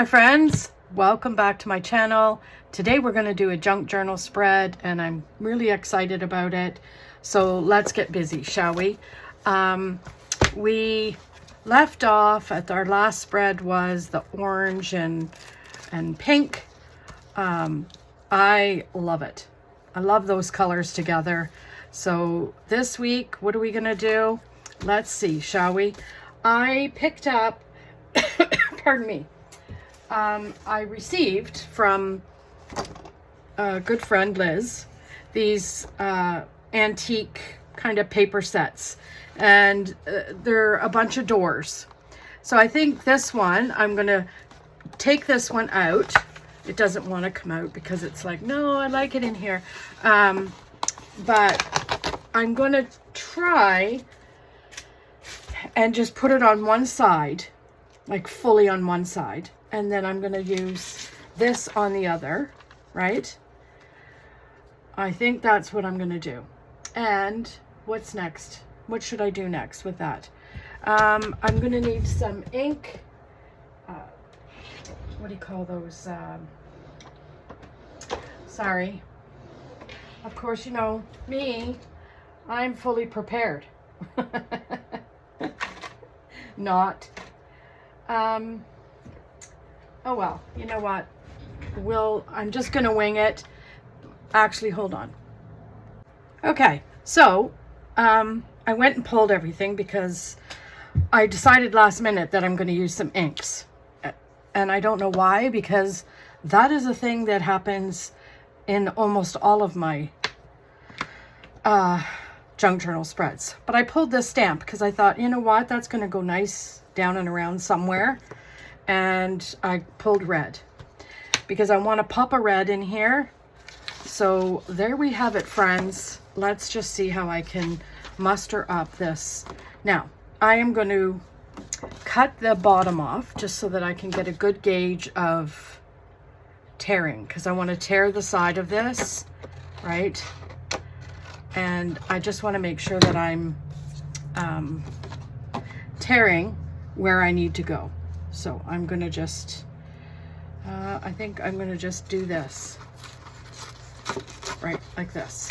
my friends, welcome back to my channel. Today we're going to do a junk journal spread and I'm really excited about it. So let's get busy, shall we? We left off at our last spread was the orange and pink. I love it. I love those colors together. So this week, what are we going to do? Let's see, shall we? I picked up, pardon me, I received from a good friend, Liz, these antique kind of paper sets. And they're a bunch of doors. So I think this one, I'm going to take this one out. It doesn't want to come out because it's like, no, I like it in here. But I'm going to try and just put it on one side, like fully on one side. And then I'm going to use this on the other, right? I think that's what I'm going to do. And what's next? What should I do next with that? I'm going to need some ink. What do you call those? Sorry. Of course, you know, me, I'm fully prepared. Not. Oh well, you know what? I'm just going to wing it. Actually, hold on. Okay, so I went and pulled everything because I decided last minute that I'm going to use some inks. And I don't know why, because that is a thing that happens in almost all of my junk journal spreads. But I pulled this stamp because I thought, you know what, that's going to go nice down and around somewhere. And I pulled red because I want to pop a red in here. So there we have it, friends. Let's just see how I can muster up this. Now, I am going to cut the bottom off just so that I can get a good gauge of tearing, because I want to tear the side of this, right? And I just want to make sure that I'm tearing where I need to go. So I'm going to just, I think I'm going to just do this, right, like this.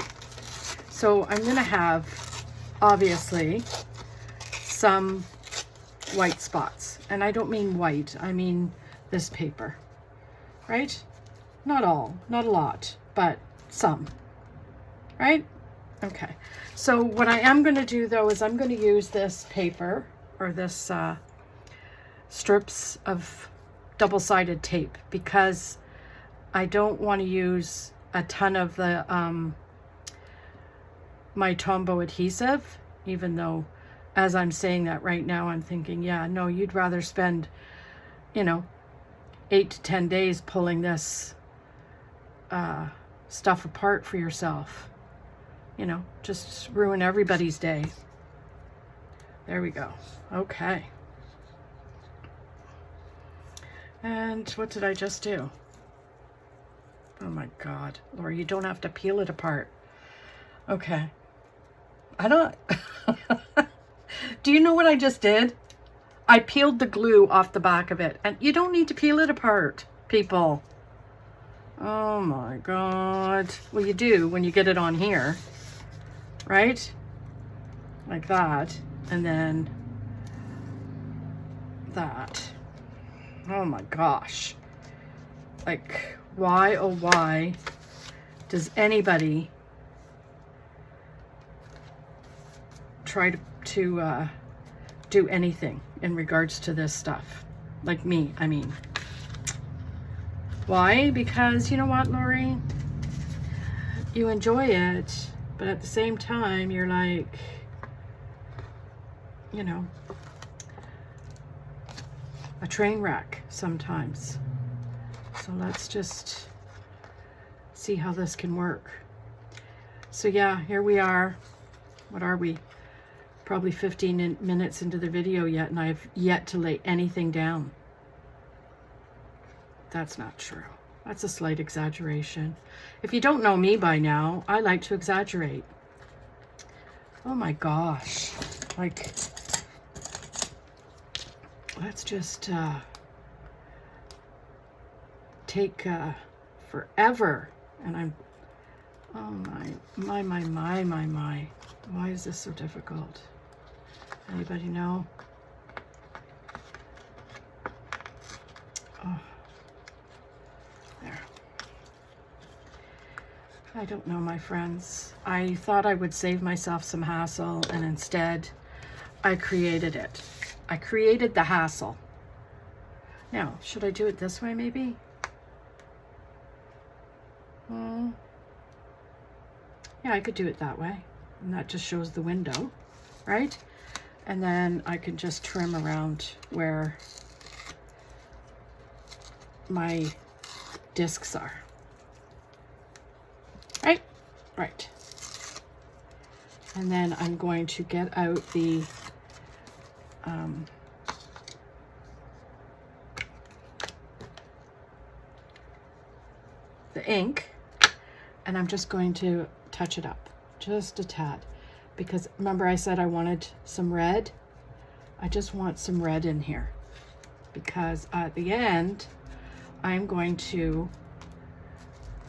So I'm going to have, obviously, some white spots. And I don't mean white, I mean this paper, right? Not all, not a lot, but some, right? Okay. So what I am going to do, though, is I'm going to use this paper, or this strips of double-sided tape, because I don't want to use a ton of the my Tombow adhesive, even though as I'm saying that right now, I'm thinking, yeah, no, you'd rather spend, you know, 8 to 10 days pulling this stuff apart for yourself. You know, just ruin everybody's day. There we go. Okay. And what did I just do? Oh my God, Laura, you don't have to peel it apart. Okay. I don't... Do you know what I just did? I peeled the glue off the back of it. And you don't need to peel it apart, people. Oh my God. Well, you do when you get it on here. Right? Like that. And then that. Oh my gosh. Like, why, oh why does anybody try to do anything in regards to this stuff? Like me, I mean. Why? Because you know what, Lori? You enjoy it, but at the same time, you're like, you know, a train wreck sometimes. So let's just see how this can work. So yeah, here we are. What are we? Probably 15 minutes into the video yet, and I've yet to lay anything down. That's not true. That's a slight exaggeration. If you don't know me by now, I like to exaggerate. Oh my gosh. Like, let's just take forever. And I'm, oh my. Why is this so difficult? Anybody know? Oh, there. I don't know, my friends. I thought I would save myself some hassle, and instead I created it. I created the hassle. Now, should I do it this way maybe? Yeah, I could do it that way. And that just shows the window, right? And then I can just trim around where my discs are. Right? Right. And then I'm going to get out the ink, and I'm just going to touch it up just a tad, because remember I said I wanted some red. I just want some red in here, because at the end I'm going to,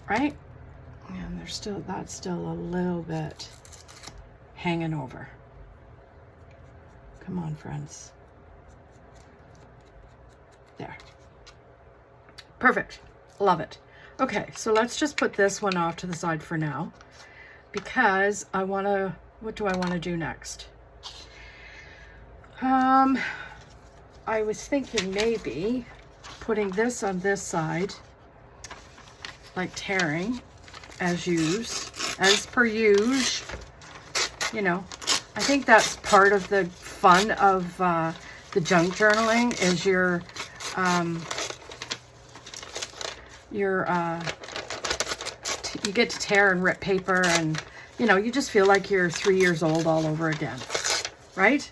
right, and that's still a little bit hanging over. Come on, friends. There. Perfect. Love it. Okay, so let's just put this one off to the side for now, because I want to, what do I want to do next? I was thinking maybe putting this on this side, like tearing, as per usual. You know, I think that's part of the fun of the junk journaling, is you get to tear and rip paper, and you know, you just feel like you're 3 years old all over again, right?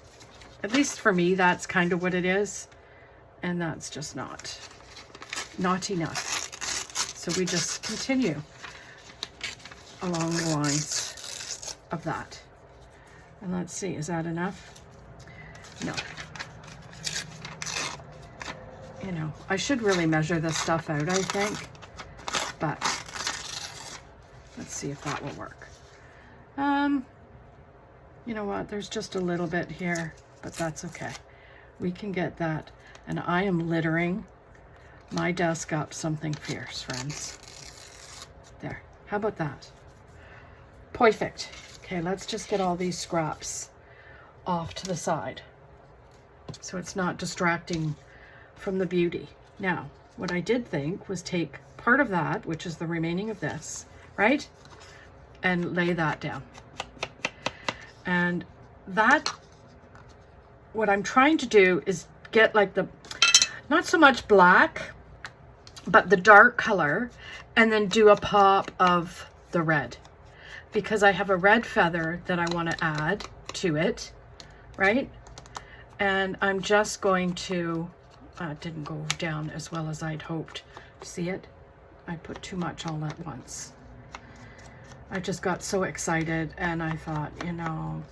At least for me, that's kind of what it is, and that's just not enough. So we just continue along the lines of that. And let's see, is that enough? No. You know, I should really measure this stuff out, I think, but let's see if that will work. You know what, there's just a little bit here, but that's okay. We can get that. And I am littering my desk up something fierce, friends. There, how about that? Perfect. Okay, let's just get all these scraps off to the side, so it's not distracting from the beauty. Now, what I did think was take part of that, which is the remaining of this, right? And lay that down. And that, what I'm trying to do is get like the, not so much black, but the dark color, and then do a pop of the red, because I have a red feather that I want to add to it, right? And I'm just going to, it didn't go down as well as I'd hoped. See it? I put too much all at once. I just got so excited, and I thought, you know,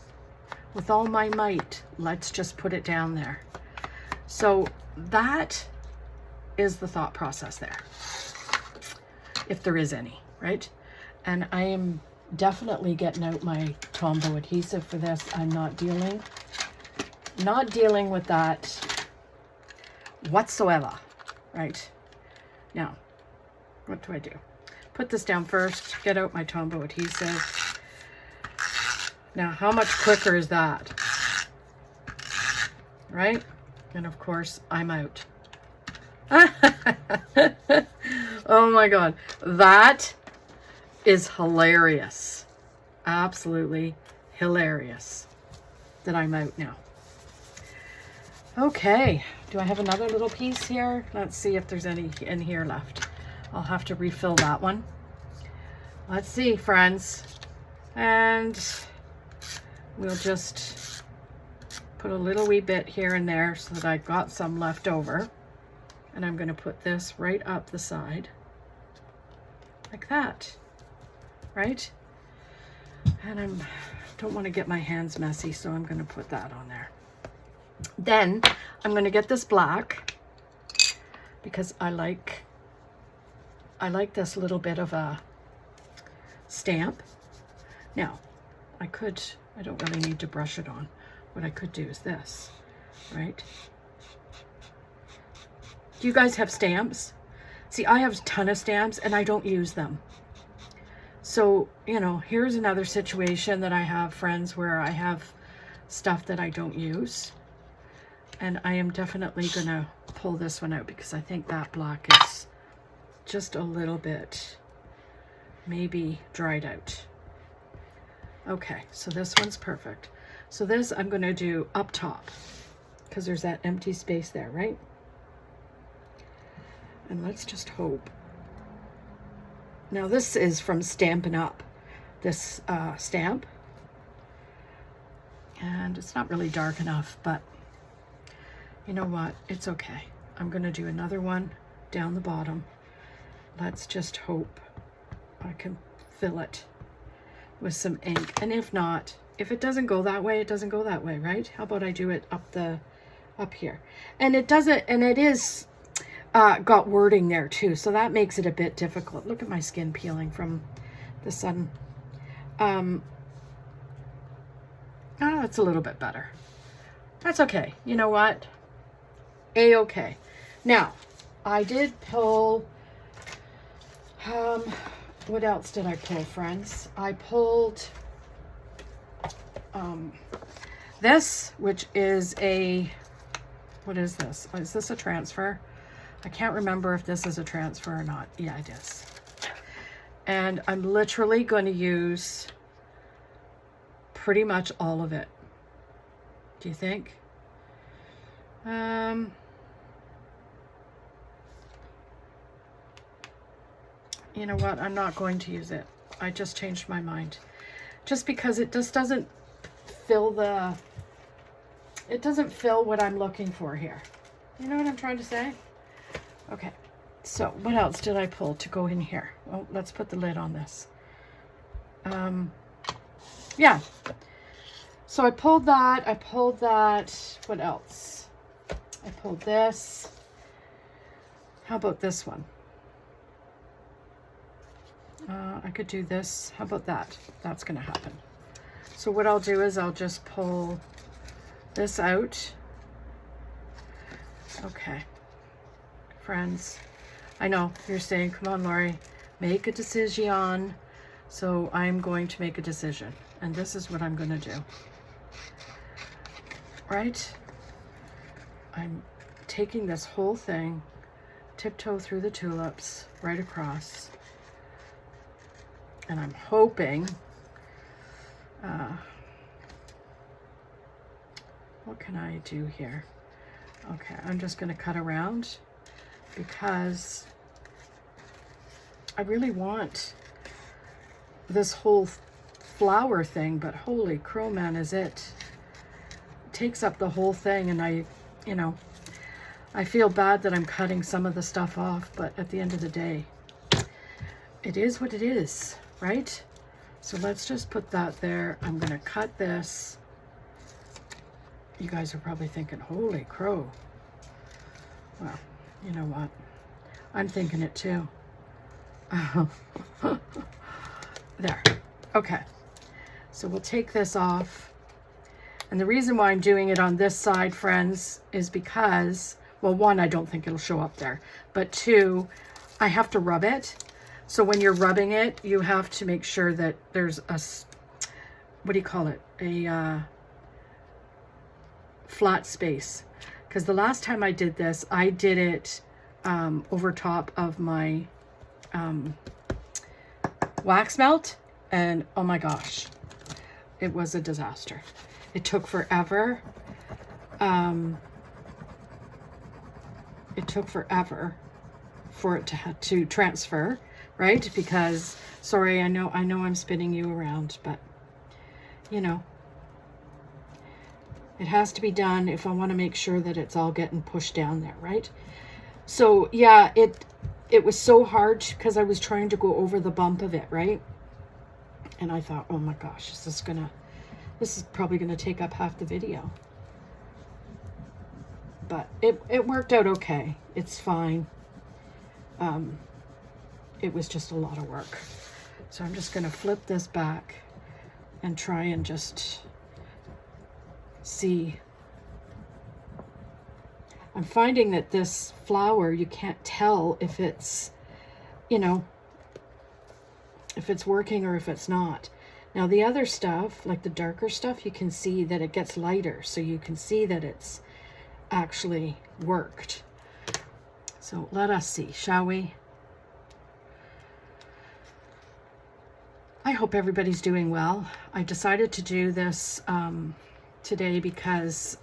with all my might, let's just put it down there. So that is the thought process there, if there is any, right? And I am definitely getting out my Tombow adhesive for this. I'm not dealing with that whatsoever, right? Now, what do I do? Put this down first, get out my Tombow adhesive. Now, how much quicker is that? Right? And of course, I'm out. Oh my God, that is hilarious. Absolutely hilarious that I'm out now. Okay, do I have another little piece here? Let's see if there's any in here left. I'll have to refill that one. Let's see, friends. And we'll just put a little wee bit here and there so that I got some left over. And I'm going to put this right up the side like that, right? And I don't want to get my hands messy, so I'm going to put that on there. Then I'm going to get this black, because I like I like this little bit of a stamp. Now, I don't really need to brush it on. What I could do is this, right? Do you guys have stamps? See, I have a ton of stamps and I don't use them. So, you know, here's another situation that I have friends where I have stuff that I don't use. And I am definitely going to pull this one out because I think that black is just a little bit maybe dried out. Okay, so this one's perfect. So this I'm going to do up top because there's that empty space there, right? And let's just hope. Now this is from Stampin' Up, this stamp. And it's not really dark enough, but you know what? It's okay. I'm going to do another one down the bottom. Let's just hope I can fill it with some ink. And if not, if it doesn't go that way, it doesn't go that way, right? How about I do it up here? And it doesn't, and it is got wording there too, so that makes it a bit difficult. Look at my skin peeling from the sun. Oh, it's a little bit better. That's okay. You know what? A-okay. Now, I did pull, what else did I pull, friends? I pulled this, which is a, what is this? Is this a transfer? I can't remember if this is a transfer or not. Yeah, it is. And I'm literally going to use pretty much all of it. Do you think? You know what? I'm not going to use it. I just changed my mind. Just because it just doesn't fill it doesn't fill what I'm looking for here. You know what I'm trying to say? Okay, so what else did I pull to go in here? Well, let's put the lid on this. Yeah, so I pulled that, what else? I pulled this. How about this one? I could do this. How about that? That's gonna happen. So what I'll do is I'll just pull this out. Okay. Friends, I know you're saying, come on, Lori, make a decision. So I'm going to make a decision, and this is what I'm going to do. Right? I'm taking this whole thing, tiptoe through the tulips, right across, and I'm hoping, what can I do here? Okay, I'm just going to cut around, because I really want this whole flower thing, but holy crow, man, is it takes up the whole thing. And I feel bad that I'm cutting some of the stuff off, but at the end of the day, it is what it is, right? So let's just put that there. I'm going to cut this. You guys are probably thinking, holy crow. Well, you know what? I'm thinking it too. There. Okay. So we'll take this off. And the reason why I'm doing it on this side, friends, is because, well, one, I don't think it'll show up there. But two, I have to rub it. So when you're rubbing it, you have to make sure that there's a, what do you call it? A flat space. Because the last time I did this, I did it over top of my wax melt, and oh my gosh, it was a disaster. It took forever. It took forever for it to transfer, right? Because, sorry, I know I'm spinning you around, but you know, it has to be done if I want to make sure that it's all getting pushed down there, right? So yeah, it was so hard because I was trying to go over the bump of it, right? And I thought, oh my gosh, this is probably gonna take up half the video. But it worked out okay. It's fine. it was just a lot of work. So I'm just going to flip this back and try and just see. I'm finding that this flower, you can't tell if it's, you know, if it's working or if it's not. Now the other stuff, like the darker stuff, you can see that it gets lighter. So you can see that it's actually worked. So let us see, shall we? I hope everybody's doing well. I decided to do this today because,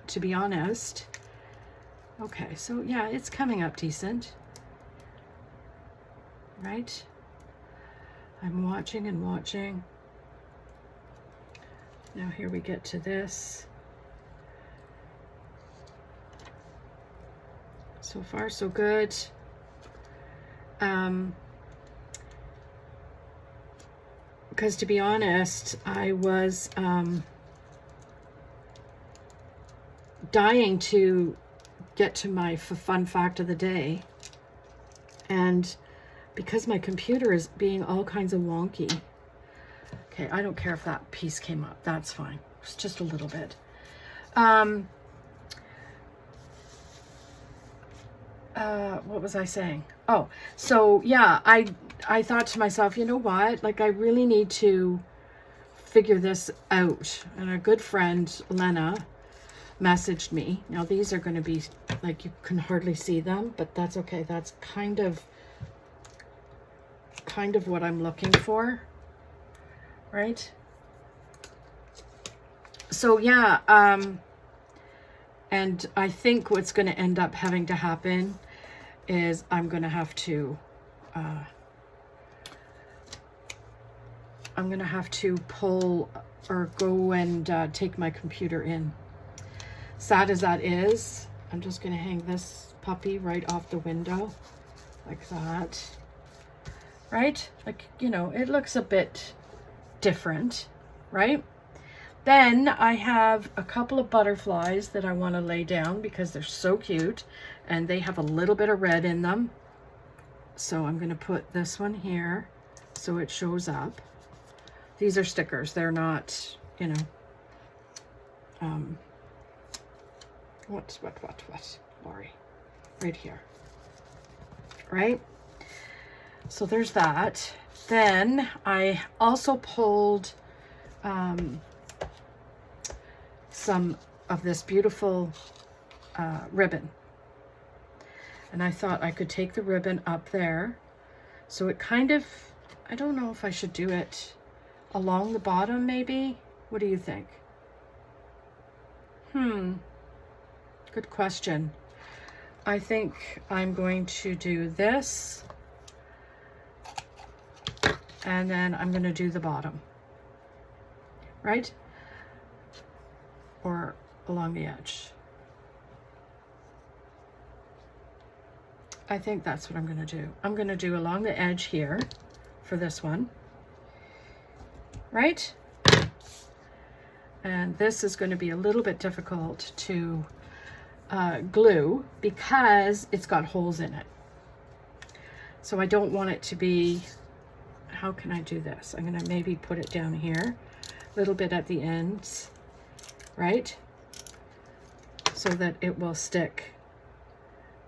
to be honest, okay, so yeah, it's coming up decent, right? I'm watching and watching. Now here we get to this. So far, so good. Because to be honest, I was dying to get to my fun fact of the day. And because my computer is being all kinds of wonky. Okay, I don't care if that piece came up. That's fine. It's just a little bit. What was I saying? Oh, so yeah, I thought to myself, you know what? Like, I really need to figure this out. And a good friend, Lena, messaged me. Now, these are going to be, like, you can hardly see them, but that's okay. That's kind of what I'm looking for, right? So, yeah, and I think what's going to end up having to happen is I'm going to have to pull or go and take my computer in. Sad as that is, I'm just going to hang this puppy right off the window like that, right? Like, you know, it looks a bit different, right? Then I have a couple of butterflies that I want to lay down because they're so cute and they have a little bit of red in them. So I'm going to put this one here so it shows up. These are stickers. They're not, you know, what, Lori? Right here. Right? So there's that. Then I also pulled some of this beautiful ribbon. And I thought I could take the ribbon up there. So it kind of, I don't know if I should do it along the bottom maybe. What do you think? Good question. I think I'm going to do this. And then I'm going to do the bottom. Right? Or along the edge. I think that's what I'm going to do. I'm going to do along the edge here for this one. Right? And this is going to be a little bit difficult to glue because it's got holes in it. So I don't want it to be, how can I do this? I'm going to maybe put it down here, a little bit at the ends, right? So that it will stick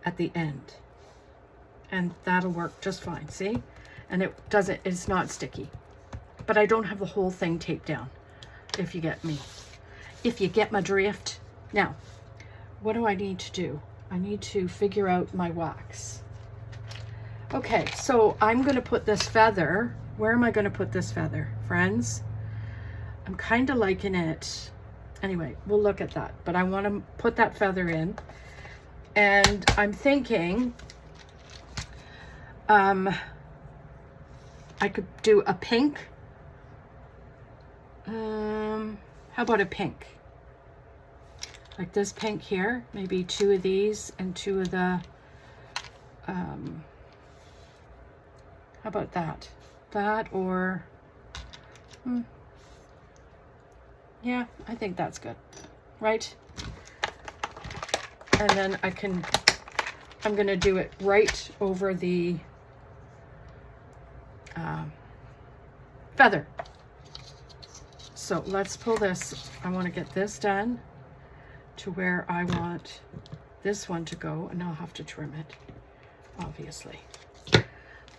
at the end. And that'll work just fine, see? And it's not sticky. But I don't have the whole thing taped down, if you get me. If you get my drift. Now, what do I need to do? I need to figure out my wax. Okay, so I'm going to put this feather. Where am I going to put this feather, friends? I'm kind of liking it. Anyway, we'll look at that. But I want to put that feather in. And I'm thinking I could do a pink. How about a pink? Like this pink here. Maybe 2 of these and 2 of the... how about that? That or... yeah, I think that's good. Right? And then I'm going to do it right over the feather. So let's pull this. I want to get this done to where I want this one to go, and I'll have to trim it, obviously.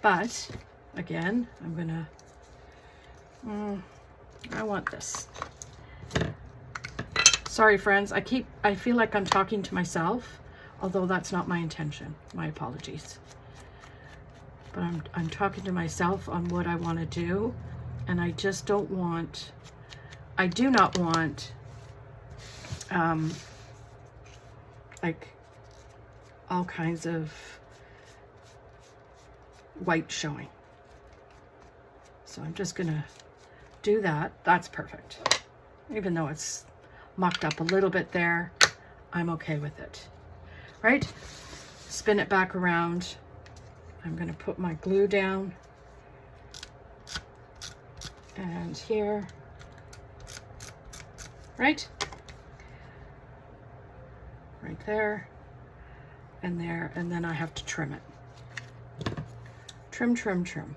But again, I'm gonna, I want this. Sorry, friends, I feel like I'm talking to myself, although that's not my intention. My apologies. But I'm talking to myself on what I want to do, and I just don't want, I do not want, like all kinds of white showing. So I'm just gonna do that. That's perfect. Even though it's mucked up a little bit there, I'm okay with it. Right? Spin it back around. I'm gonna put my glue down. And here. Right? Right there. And there. And then I have to trim it. Trim, trim, trim.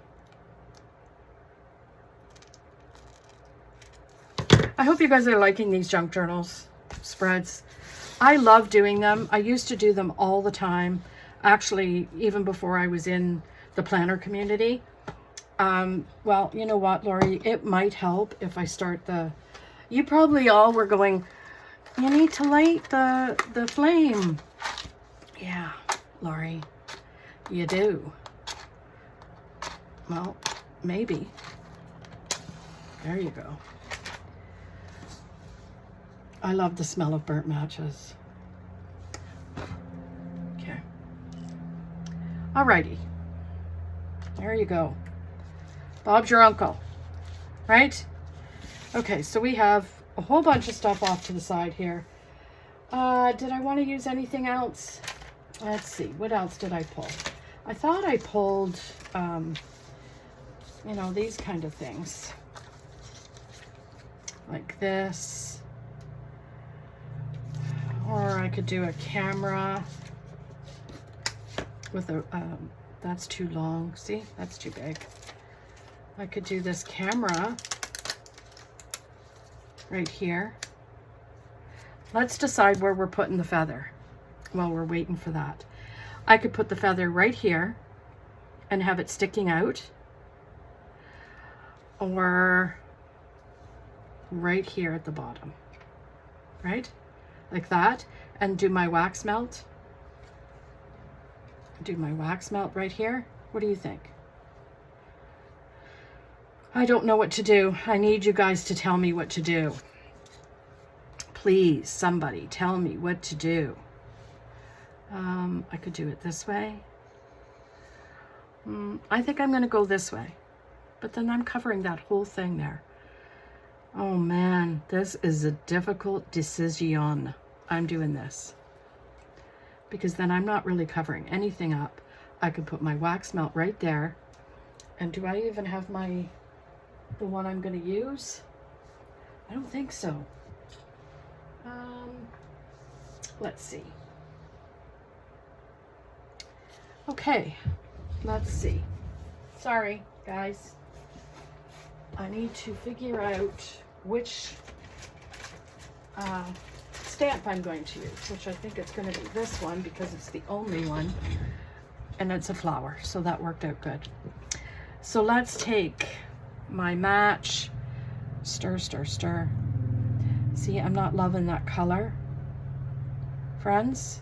I hope you guys are liking these junk journals spreads. I love doing them. I used to do them all the time. Actually, even before I was in the planner community. Well, you know what, Lori? It might help if I start the... You probably all were going, you need to light the flame. Yeah, Lori, you do. Well, maybe. There you go. I love the smell of burnt matches. Okay. Alrighty. There you go. Bob's your uncle, right? Okay, so we have a whole bunch of stuff off to the side here. Did I want to use anything else? Let's see, what else did I pull? I thought I pulled, you know, these kind of things. Like this. Or I could do a camera with a, that's too long. See, that's too big. I could do this camera right here. Let's decide where we're putting the feather while we're waiting for that. I could put the feather right here and have it sticking out, or right here at the bottom, right? Like that, and do my wax melt. Do my wax melt right here. What do you think? I don't know what to do. I need you guys to tell me what to do. Please, somebody tell me what to do. I could do it this way. I think I'm going to go this way. But then I'm covering that whole thing there. Oh man, this is a difficult decision. I'm doing this. Because then I'm not really covering anything up. I could put my wax melt right there. And do I even have the one I'm going to use? I don't think so. Let's see. Okay, let's see. Sorry, guys. I need to figure out which stamp I'm going to use, which I think it's going to be this one because it's the only one, and it's a flower, so that worked out good. So let's take my match, stir, stir, stir. See, I'm not loving that color, friends.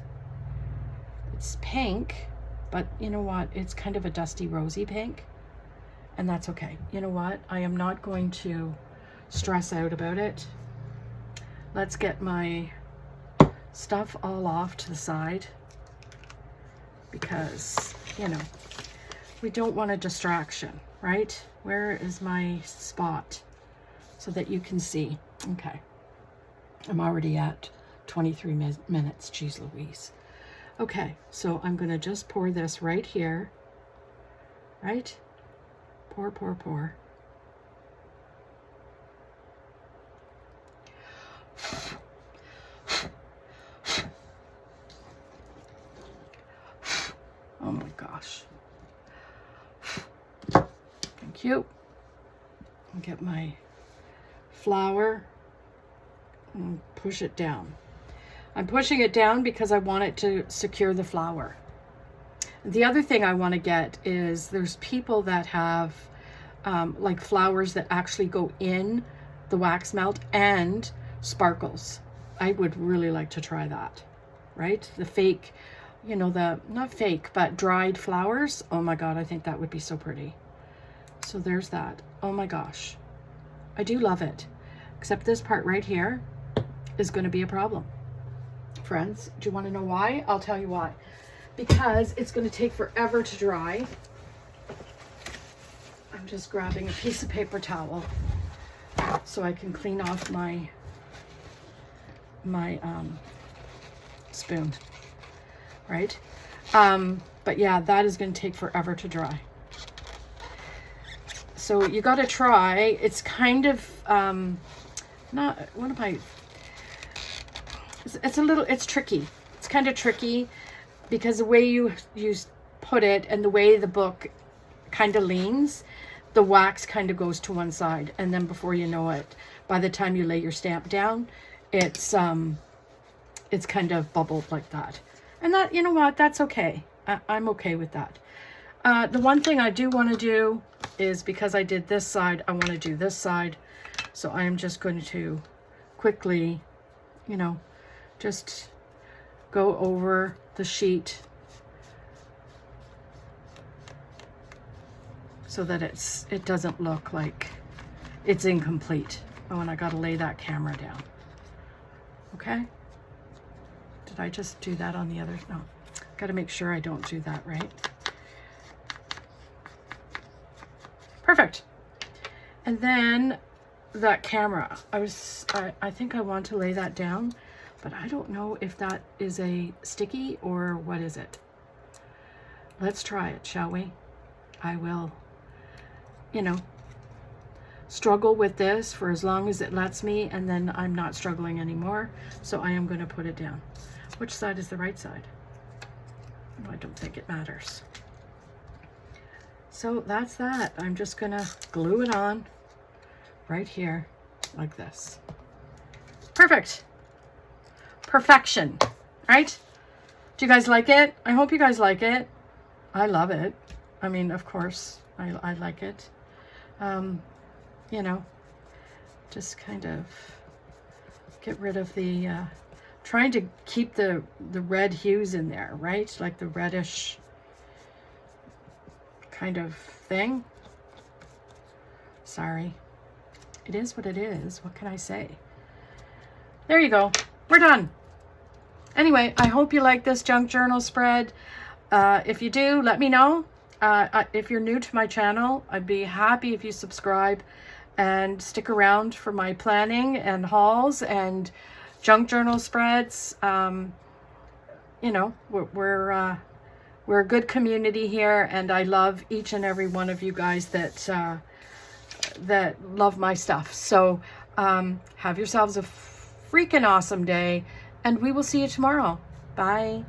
It's pink, but you know what? It's kind of a dusty rosy pink, and that's okay. You know what? I am not going to stress out about it. Let's get my stuff all off to the side because, you know, we don't want a distraction, right? Where is my spot so that you can see? Okay. I'm already at 23 minutes. Jeez Louise. Okay, so I'm going to just pour this right here, right? Pour, pour, pour. Oh my gosh. Thank you. I'll get my flour and push it down. I'm pushing it down because I want it to secure the flour. The other thing I want to get is there's people that have like flowers that actually go in the wax melt and sparkles. I would really like to try that, right? The fake, you know, the, not fake, but dried flowers. Oh my God, I think that would be so pretty. So there's that. Oh my gosh. I do love it. Except this part right here is going to be a problem. Friends, do you want to know why? I'll tell you why. Because it's going to take forever to dry. I'm just grabbing a piece of paper towel so I can clean off my spoon, right? But yeah, that is going to take forever to dry. So you got to try. It's kind of not, what am I, it's a little, it's tricky. It's kind of tricky because the way you put it and the way the book kind of leans, the wax kind of goes to one side, and then before you know it, by the time you lay your stamp down, it's kind of bubbled like that. And that, you know what, that's okay. I'm okay with that. The one thing I do want to do is, because I did this side, I want to do this side. So I am just going to quickly, you know, just go over the sheet so that it doesn't look like it's incomplete. Oh, and I got to lay that camera down. Okay. Did I just do that on the other? No. Got to make sure I don't do that, right? Perfect. And then that camera, I think I want to lay that down, but I don't know if that is a sticky or what is it. Let's try it, shall we? I will, you know, struggle with this for as long as it lets me, and then I'm not struggling anymore. So I am going to put it down. Which side is the right side? I don't think it matters. So that's that. I'm just going to glue it on right here like this. Perfect. Perfection, right? Do you guys like it? I hope you guys like it. I love it. I mean, of course, I like it. You know, just kind of get rid of the, trying to keep the red hues in there, right? Like the reddish kind of thing. Sorry. It is what it is. What can I say? There you go. We're done. Anyway, I hope you like this junk journal spread. If you do, let me know. If you're new to my channel, I'd be happy if you subscribe and stick around for my planning and hauls and junk journal spreads. You know, we're a good community here, and I love each and every one of you guys that love my stuff. So have yourselves a freaking awesome day, and we will see you tomorrow. Bye.